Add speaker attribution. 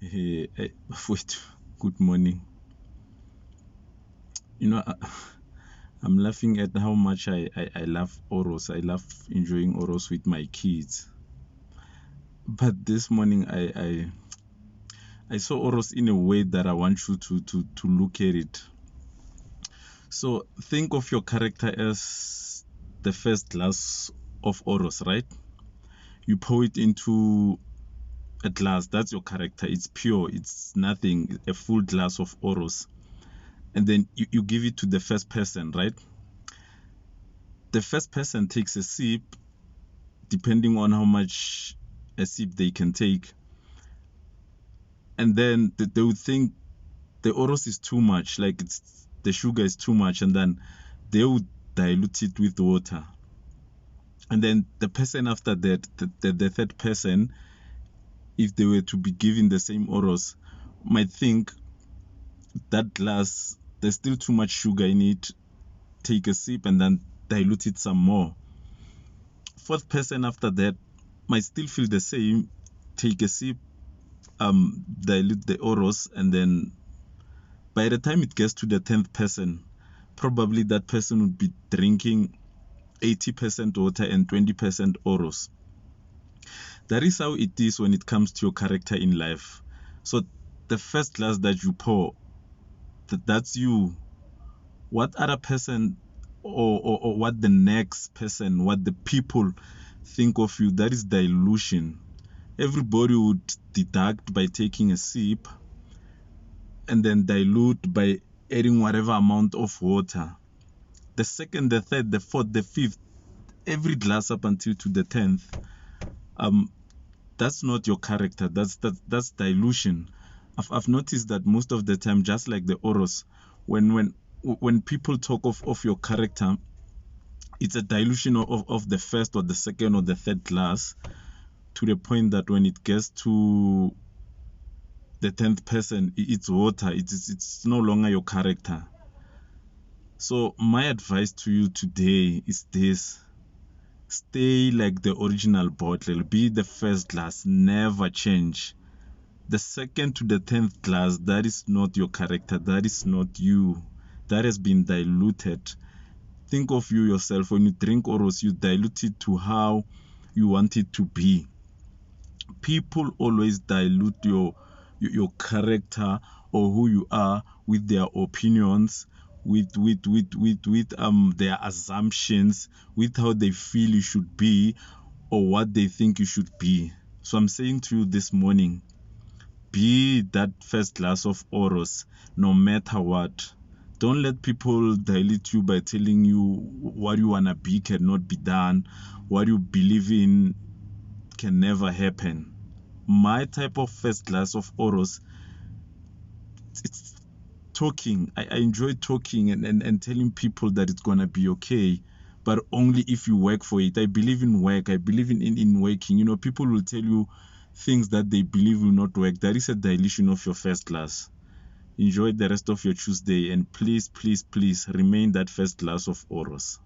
Speaker 1: Wait, good morning. You know, I'm laughing at how much I love Oros. I love enjoying Oros with my kids. But this morning I saw Oros in a way that I want you to look at it. So think of your character as the first glass of Oros, right? You pour it into a glass. That's your character. It's pure. It's nothing. A full glass of Oros. And then you give it to the first person, right? The first person takes a sip, depending on how much a sip they can take, and then they would think the Oros is too much, like the sugar is too much, and then they would dilute it with water. And then the person after that, the third person, if they were to be given the same Oros, might think that glass, there's still too much sugar in it, take a sip and then dilute it some more. Fourth person after that might still feel the same, take a sip, dilute the Oros, and then by the time it gets to the 10th person, probably that person would be drinking 80% water and 20% Oros. That is how it is when it comes to your character in life. So the first glass that you pour, that's you. What other person or what the next person, what the people think of you, that is dilution. Everybody would deduct by taking a sip and then dilute by adding whatever amount of water. The second, the third, the fourth, the fifth, every glass up until to the 10th, that's not your character. That's dilution. I've noticed that most of the time, just like the Oros, when people talk of your character, it's a dilution of the first or the second or the third glass, to the point that when it gets to the 10th person, it's water. It's no longer your character. So my advice to you today is this: stay like the original bottle. Be the first glass. Never change. The second to the 10th glass, that is not your character. That is not you. That has been diluted. Think of you yourself. When you drink Oros, you dilute it to how you want it to be. People always dilute your character or who you are with their opinions, with their assumptions, with how they feel you should be or what they think you should be. So I'm saying to you this morning, be that first glass of Oros no matter what. Don't let people dilute you by telling you what you wanna be cannot be done, what you believe in can never happen. My type of first glass of Oros, it's talking. I enjoy talking and telling people that it's gonna be okay, but only if you work for it. I believe in work. I believe in working. You know, people will tell you things that they believe will not work. That is a dilution of your first glass. Enjoy the rest of your Tuesday, and please remain that first glass of Oros.